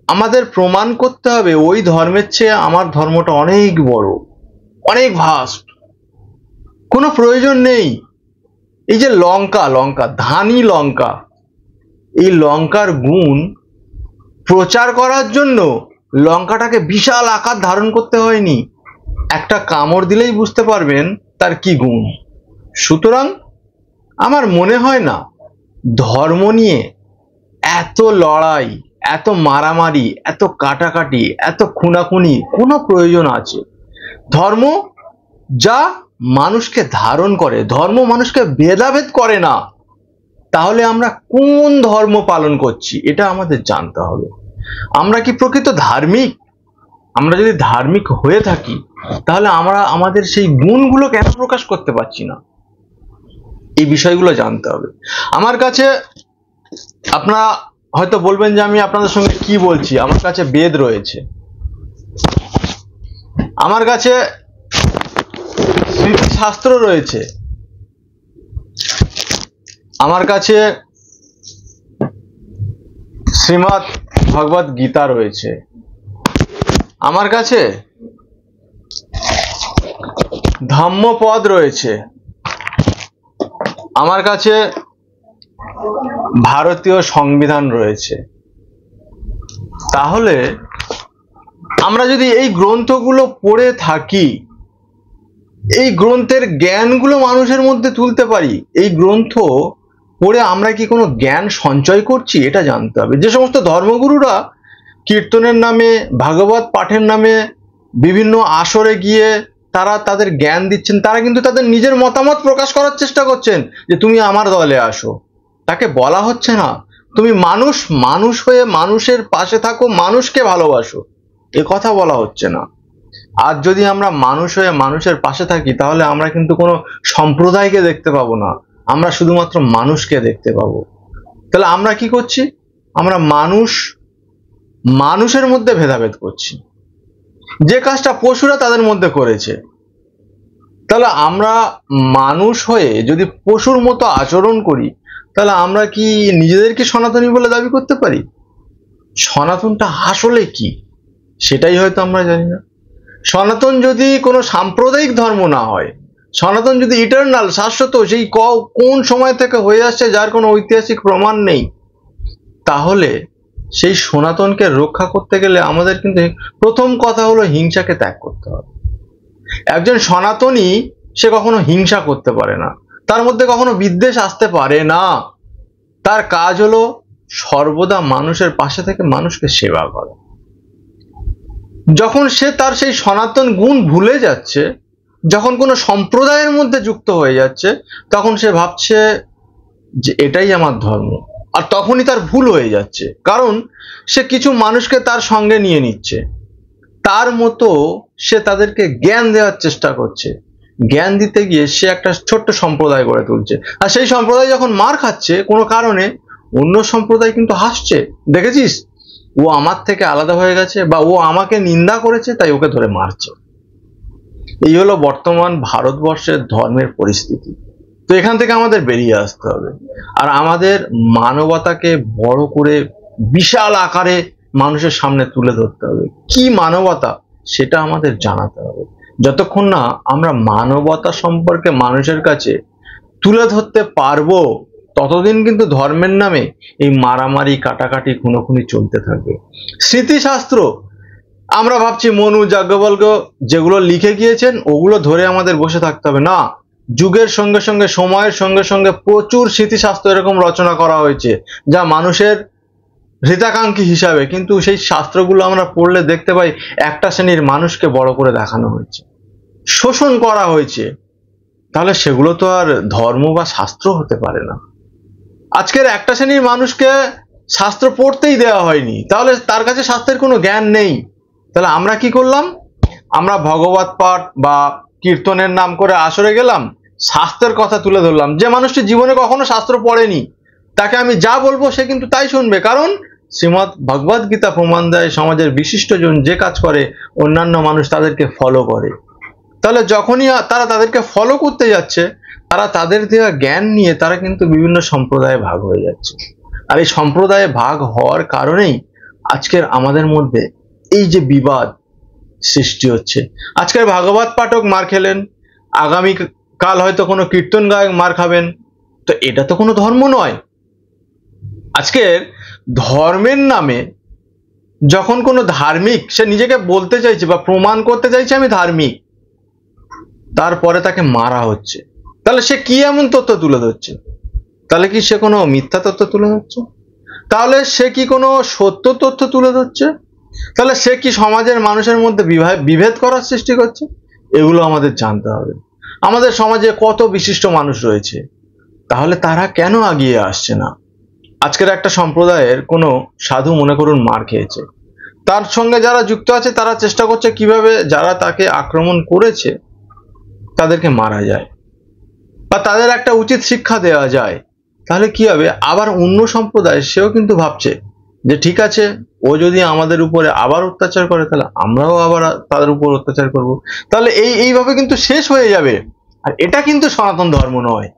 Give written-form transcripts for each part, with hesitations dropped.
আমাদের প্রমাণ করতে হবে ওই ধর্মের চেয়ে আমার ধর্মটা অনেক বড়, অনেক ভাস্ট। কোনো প্রয়োজন নেই। এই যে লঙ্কা, লঙ্কা ধানি লঙ্কা, এই লঙ্কার গুণ প্রচার করার জন্য লঙ্কাটাকে বিশাল আকার ধারণ করতে হয়নি, একটা কামড় দিলেই বুঝতে পারবেন তার কি গুণ। সুতরাং আমার মনে হয় না ধর্ম নিয়ে এত লড়াই, এত মারামারি, এত কাটাকাটি, এত খুনাখুনি কোনো প্রয়োজন আছে। ধর্ম যা মানুষকে ধারণ করে, ধর্ম মানুষকে ভেদাভেদ করে না। তাহলে আমরা কোন ধর্ম পালন করছি এটা আমাদের জানতে হবে। আমরা কি প্রকৃত ধার্মিক? আমরা যদি ধার্মিক হয়ে থাকি তাহলে আমরা আমাদের সেই গুণগুলো কেন প্রকাশ করতে পারছি না, এই বিষয়গুলো জানতে হবে। আমার কাছে, আপনারা হয়তো বলবেন যে আমি আপনাদের সঙ্গে কি বলছি, আমার কাছে বেদ রয়েছে, আমার কাছে স্মৃতিশাস্ত্র রয়েছে, আমার কাছে শ্রীমদ্ ভগবদ গীতা রয়েছে, আমার কাছে ধম্মপদ রয়েছে, আমার কাছে ভারতীয় সংবিধান রয়েছে। তাহলে আমরা যদি এই গ্রন্থগুলো পড়ে থাকি, এই গ্রন্থের জ্ঞানগুলো মানুষের মধ্যে তুলতে পারি, এই গ্রন্থ পড়ে আমরা কি কোনো জ্ঞান সঞ্চয় করছি এটা জানতে হবে। যে সমস্ত ধর্মগুরুরা কীর্তনের নামে, ভাগবত পাঠের নামে বিভিন্ন আসরে গিয়ে তারা তাদের জ্ঞান দিচ্ছেন, তারা কিন্তু তাদের নিজের মতামত প্রকাশ করার চেষ্টা করছেন যে তুমি আমার দলে আসো। তাকে বলা হচ্ছে না তুমি মানুষ, মানুষ হয়ে মানুষের পাশে থাকো, মানুষকে ভালোবাসো, এ কথা বলা হচ্ছে না। আর যদি আমরা মানুষ হয়ে মানুষের পাশে থাকি তাহলে আমরা কিন্তু কোনো সম্প্রদায়কে দেখতে পাবো না, আমরা শুধুমাত্র মানুষকে দেখতে পাবো। তাহলে আমরা কি করছি? আমরা মানুষ মানুষের মধ্যে ভেদাভেদ করছি, যে কাজটা পশুরা তাদের মধ্যে করেছে। তাহলে আমরা মানুষ হয়ে যদি পশুর মতো আচরণ করি তাহলে আমরা কি নিজেদেরকে সনাতনী বলে দাবি করতে পারি? সনাতনটা আসলে কি সেটাই হয়তো আমরা জানি না। সনাতন যদি কোনো সাম্প্রদায়িক ধর্ম না হয়, সনাতন যদি ইটারনাল, শাশ্বত, সেই কোন সময় থেকে হয়ে আসছে যার কোনো ঐতিহাসিক প্রমাণ নেই, তাহলে সেই সনাতনকে রক্ষা করতে গেলে আমাদের কিন্তু প্রথম কথা হলো হিংসাকে ত্যাগ করতে হবে। একজন সনাতনী সে কখনো হিংসা করতে পারে না, তার মধ্যে কখনো বিদ্বেষ আসতে পারে না। তার কাজ হলো সর্বদা মানুষের পাশে থেকে মানুষকে সেবা করা। যখন সে তার সেই সনাতন গুণ ভুলে যাচ্ছে, যখন কোনো সম্প্রদায়ের মধ্যে যুক্ত হয়ে যাচ্ছে, তখন সে ভাবছে যে এটাই আমার ধর্ম, আর তখনই তার ভুল হয়ে যাচ্ছে, কারণ সে কিছু মানুষকে তার সঙ্গে নিয়ে নিচ্ছে, তার মতো সে তাদেরকে জ্ঞান দেওয়ার চেষ্টা করছে। জ্ঞান দিতে গিয়ে সে একটা ছোট্ট সম্প্রদায় গড়ে তুলছে, আর সেই সম্প্রদায় যখন মার খাচ্ছে কোনো কারণে, অন্য সম্প্রদায় কিন্তু হাসছে, দেখেছিস ও আমার থেকে আলাদা হয়ে গেছে, বা ও আমাকে নিন্দা করেছে তাই ওকে ধরে মারছে। এই হলো বর্তমান ভারতবর্ষের ধর্মের পরিস্থিতি। তো এখান থেকে আমাদের বেরিয়ে আসতে হবে, আর আমাদের মানবতাকে বড় করে বিশাল আকারে মানুষের সামনে তুলে ধরতে হবে। কি মানবতা সেটা আমাদের জানাতে হবে। যতক্ষণ না আমরা মানবতা সম্পর্কে মানুষের কাছে তুলে ধরতে পারবো, ততদিন কিন্তু ধর্মের নামে এই মারামারি, কাটাকাটি, খুনোখুনি চলতে থাকবে। স্মৃতিশাস্ত্র আমরা ভাবছি মনু, যাজ্ঞবল্ক্য যেগুলো লিখে গিয়েছেন ওগুলো ধরে আমাদের বসে থাকতে হবে না। যুগের সঙ্গে সঙ্গে, সময়ের সঙ্গে সঙ্গে প্রচুর স্মৃতিশাস্ত্র এরকম রচনা করা হয়েছে যা মানুষের হিতাকাঙ্ক্ষী হিসাবে, কিন্তু সেই শাস্ত্রগুলো আমরা পড়লে দেখতে পাই একটা শ্রেণীর মানুষকে বড় করে দেখানো হয়েছে, শোষণ করা হয়েছে। তাহলে সেগুলো তো আর ধর্ম বা শাস্ত্র হতে পারে না। আজকের একটা শ্রেণীর মানুষকে শাস্ত্র পড়তেই দেওয়া হয়নি, তাহলে তার কাছে শাস্ত্রের কোনো জ্ঞান নেই। তাহলে আমরা কি করলাম? আমরা ভগবত পাঠ বা কীর্তনের নাম করে আসরে গেলাম, শাস্ত্রের কথা তুলে ধরলাম। যে মানুষটি জীবনে কখনো শাস্ত্র পড়েনি তাকে আমি যা বলবো সে কিন্তু তাই শুনবে, কারণ শ্রীমদ্ ভগবদ গীতা প্রমাণ দেয় সমাজের বিশিষ্টজন যে কাজ করে অন্যান্য মানুষ তাদেরকে ফলো করে। তাহলে যখনই তারা তাদেরকে ফলো করতে যাচ্ছে, তারা তাদের দেওয়া জ্ঞান নিয়ে তারা কিন্তু বিভিন্ন সম্প্রদায়ে ভাগ হয়ে যাচ্ছে, আর এই সম্প্রদায়ে ভাগ হওয়ার কারণেই আজকের আমাদের মধ্যে এই যে বিবাদ সৃষ্টি হচ্ছে, আজকের ভাগবত পাঠক মার খেলেন, আগামী কাল হয়তো কোনো কীর্তন গায়ক মার খাবেন, তো এটা তো কোনো ধর্ম নয়। আজকের ধর্মের নামে যখন কোনো ধার্মিক সে নিজেকে বলতে চাইছে বা প্রমাণ করতে চাইছে আমি ধার্মিক, তারপরে তাকে মারা হচ্ছে, তাহলে সে কি এমন তথ্য তুলে ধরছে? তাহলে কি সে কোনো মিথ্যা তথ্য তুলে ধরছে? তাহলে সে কি কোনো সত্য তথ্য তুলে ধরছে? তাহলে সে কি সমাজের মানুষের মধ্যে বিভেদ করার সৃষ্টি করছে? এগুলো আমাদের জানতে হবে। আমাদের সমাজে কত বিশিষ্ট মানুষ রয়েছে, তাহলে তারা কেন এগিয়ে আসছে না? আজকের একটা সম্প্রদায়ের কোনো সাধু মনে করুন মার খেয়েছে, তার সঙ্গে যারা যুক্ত আছে তারা চেষ্টা করছে কিভাবে যারা তাকে আক্রমণ করেছে তাদেরকে মারা যায় বা তাদের একটা উচিত শিক্ষা দেওয়া যায়। তাহলে কি হবে, আবার অন্য সম্প্রদায় সেও কিন্তু ভাবছে যে ঠিক আছে, ও যদি আমাদের উপরে আবার অত্যাচার করে তাহলে আমরাও আবার তাদের উপর অত্যাচার করব, তাহলে এইভাবে কিন্তু শেষ হয়ে যাবে। আর এটা কিন্তু সনাতন ধর্ম নয়।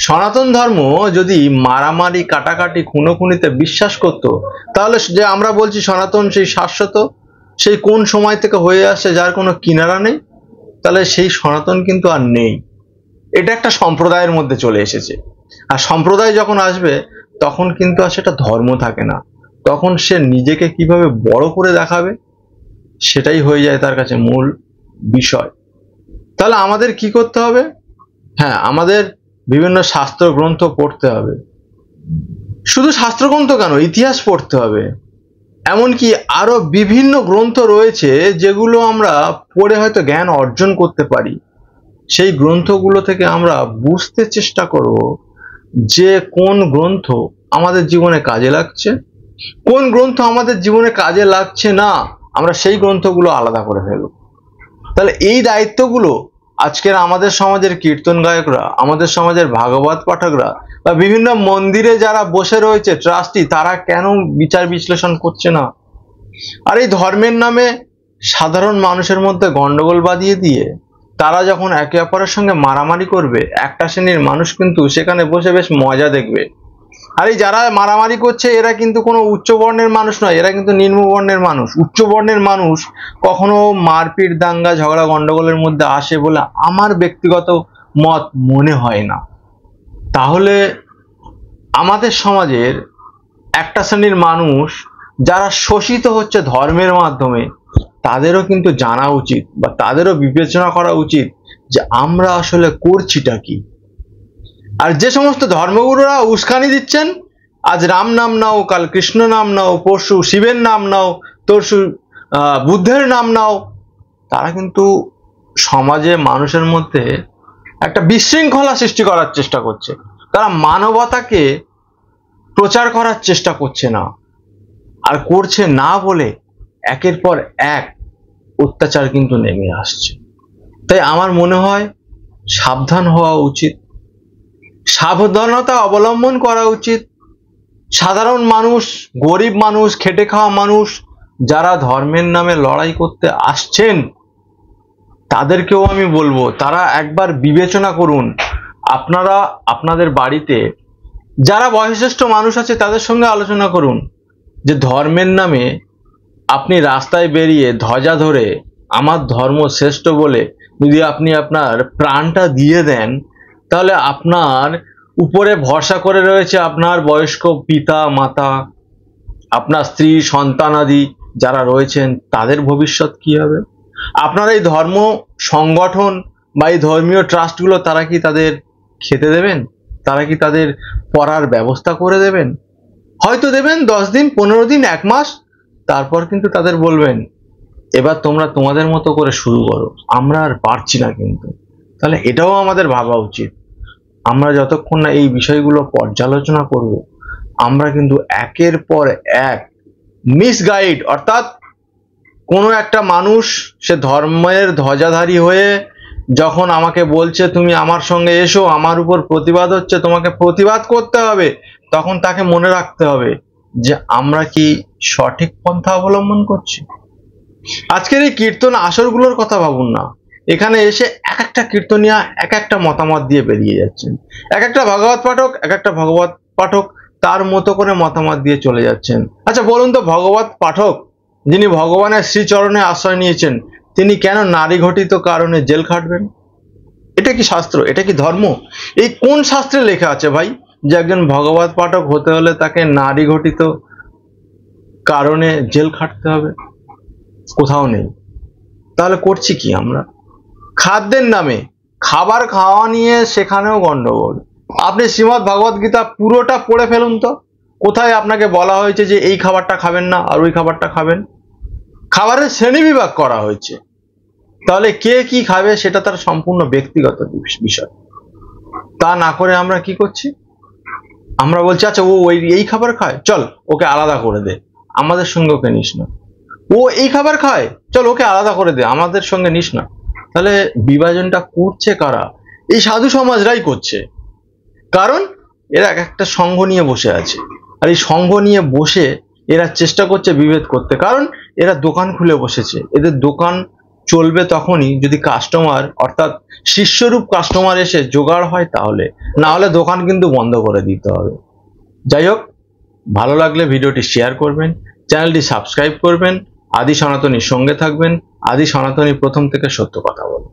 সনাতন ধর্ম যদি মারামারি কাটাকাটি খুনোখুনিতে বিশ্বাস করত, তাহলে যে আমরা বলছি সনাতন সেই শাশ্বত, সেই কোন সময় থেকে হয়ে আসছে যার কোনো কিনারা নেই, তাহলে সেই সনাতন কিন্তু আর নেই। এটা একটা সম্প্রদায়ের মধ্যে চলে এসেছে। আর সম্প্রদায় যখন আসবে তখন কিন্তু আর সেটা ধর্ম থাকে না, তখন সে নিজেকে কিভাবে বড় করে দেখাবে সেটাই হয়ে যায় তার কাছে মূল বিষয়। তাহলে আমাদের কি করতে হবে? হ্যাঁ, আমাদের বিভিন্ন শাস্ত্র গ্রন্থ পড়তে হবে। শুধু শাস্ত্রগ্রন্থ কেন, ইতিহাস পড়তে হবে। এমনকি আরো বিভিন্ন গ্রন্থ রয়েছে যেগুলো আমরা পড়ে হয়তো জ্ঞান অর্জন করতে পারি। সেই গ্রন্থগুলো থেকে আমরা বুঝতে চেষ্টা করব যে কোন গ্রন্থ আমাদের জীবনে কাজে লাগছে, কোন গ্রন্থ আমাদের জীবনে কাজে লাগছে না, আমরা সেই গ্রন্থগুলো আলাদা করে ফেলব। তাহলে এই দায়িত্বগুলো আজকের আমাদের সমাজের কীর্তন গায়করা, আমাদের সমাজের ভাগবত পাঠকরা বা বিভিন্ন মন্দিরে যারা বসে রয়েছে ট্রাস্টি, তারা কেন বিচার বিশ্লেষণ করছে না? আর এই ধর্মের নামে সাধারণ মানুষের মধ্যে গন্ডগোল বাঁধিয়ে দিয়ে তারা যখন একে অপরের সঙ্গে মারামারি করবে, একটা শ্রেণীর মানুষ কিন্তু সেখানে বসে বেশ মজা দেখবে। আর এই যারা মারামারি করছে এরা কিন্তু কোনো উচ্চ বর্ণের মানুষ নয়, এরা কিন্তু নিম্ন বর্ণের মানুষ। উচ্চ বর্ণের মানুষ কখনো মারপিট দাঙ্গা ঝগড়া গন্ডগোলের মধ্যে আসে বলে আমার ব্যক্তিগত মত মনে হয় না। তাহলে আমাদের সমাজের একটা শ্রেণীর মানুষ যারা শোষিত হচ্ছে ধর্মের মাধ্যমে, তাদেরও কিন্তু জানা উচিত বা তাদেরও বিবেচনা করা উচিত যে আমরা আসলে করছিটা কি। আর যে সমস্ত ধর্মগুরুরা উস্কানি দিচ্ছেন, আজ রাম নাম নাও, কাল কৃষ্ণ নাম নাও, পরশু শিবের নাম নাও, তরশু বুদ্ধের নাম নাও, তারা কিন্তু সমাজে মানুষের মধ্যে একটা বিশৃঙ্খলা সৃষ্টি করার চেষ্টা করছে। তারা মানবতাকে প্রচার করার চেষ্টা করছে না, আর করছে না বলে একের পর এক অত্যাচার কিন্তু নেমে আসছে। তাই আমার মনে হয় সাবধান হওয়া উচিত, সাবধানতা অবলম্বন করা উচিত। সাধারণ মানুষ, গরিব মানুষ, খেটে খাওয়া মানুষ যারা ধর্মের নামে লড়াই করতে আসছেন, তাদেরকেও আমি বলবো তারা একবার বিবেচনা করুন। আপনারা আপনাদের বাড়িতে যারা বয়োজ্যেষ্ঠ মানুষ আছে তাদের সঙ্গে আলোচনা করুন যে ধর্মের নামে আপনি রাস্তায় বেরিয়ে ধ্বজা ধরে আমার ধর্ম শ্রেষ্ঠ বলে যদি আপনি আপনার প্রাণটা দিয়ে দেন, তাহলে আপনার উপরে ভরসা করে রয়েছে আপনার বয়স্ক পিতা মাতা, আপনার স্ত্রী সন্তানাদি যারা রয়েছেন, তাদের ভবিষ্যৎ কি হবে? আপনার এই ধর্ম সংগঠন বা এই ধর্মীয় ট্রাস্টগুলো তারা কি তাদের খেতে দেবেন? তারা কি তাদের পড়ার ব্যবস্থা করে দেবেন? হয়তো দেবেন 10 দিন, 15 দিন, 1 মাস, তারপর কিন্তু তাদের বলবেন এবার তোমরা তোমাদের মতো করে শুরু করো, আমরা আর পারছি না। কিন্তু তাহলে এটাও আমাদের ভাবা উচিত। আমরা যতক্ষণ না এই বিষয়গুলো পর্যালোচনা করব, আমরা কিন্তু একের পর এক মিসগাইড, অর্থাৎ কোনো একটা মানুষ সে ধর্মের ধ্বজাধারী হয়ে যখন আমাকে বলছে তুমি আমার সঙ্গে এসো, আমার উপর প্রতিবাদ হচ্ছে, তোমাকে প্রতিবাদ করতে হবে, তখন তাকে মনে রাখতে হবে যে আমরা কি সঠিক পন্থা অবলম্বন করছি। আজকের এই কীর্তন আসরগুলোর কথা ভাবুন না, এখানে এসে এক একটা কীর্তনিয়া এক একটা মতামত দিয়ে বেরিয়ে যাচ্ছেন। এক একটা ভাগবত পাঠক তার মতো করে মতামত দিয়ে চলে যাচ্ছেন। আচ্ছা বলুন তো, ভগবত পাঠক যিনি ভগবানের শ্রীচরণে আশ্রয় নিয়েছেন, তিনি কেন নারী ঘটিত কারণে জেল খাটবেন? এটা কি শাস্ত্র? এটা কি ধর্ম? এই কোন শাস্ত্রে লেখা আছে ভাই যে একজন ভগবত পাঠক হতে হলে তাকে নারী ঘটিত কারণে জেল খাটতে হবে? কোথাও নেই। তাহলে করছি কি আমরা? খাদ্যের নামে খাবার খাওয়া নিয়ে সেখানেও গন্ডগোল। আপনি শ্রীমদ্ ভগবত গীতা পুরোটা পড়ে ফেলুন তো, কোথায় আপনাকে বলা হয়েছে যে এই খাবারটা খাবেন না আর ওই খাবারটা খাবেন? খাবারের শ্রেণী বিভাগ করা হয়েছে। তাহলে কে কি খাবে সেটা তার সম্পূর্ণ ব্যক্তিগত বিষয়। তা না করে আমরা কি করছি? আমরা বলছি আচ্ছা ও এই খাবার খায়, চল ওকে আলাদা করে দে, আমাদের সঙ্গে ওকে নিস না। ও এই খাবার খায়, চল ওকে আলাদা করে দে, আমাদের সঙ্গে নিস না। তাহলে বিভাজনটা করছে কারা? এই সাধু সমাজরাই করছে। কারণ এরা একটা সংঘ নিয়ে বসে আছে, আর এই সংঘ নিয়ে বসে এরা চেষ্টা করছে বিভেদ করতে। কারণ এরা দোকান খুলে বসেছে, এদের দোকান চলবে তখনই যদি কাস্টমার অর্থাৎ শিষ্যরূপ কাস্টমার এসে জোগাড় হয়, তাহলে না হলে দোকান কিন্তু বন্ধ করে দিতে হবে। যাই হোক, ভালো লাগলে ভিডিওটি শেয়ার করবেন, চ্যানেলটি সাবস্ক্রাইব করবেন, আদি সনাতনীর সঙ্গে থাকবেন। আদি সনাতনী প্রথম থেকে সত্য কথা বলে।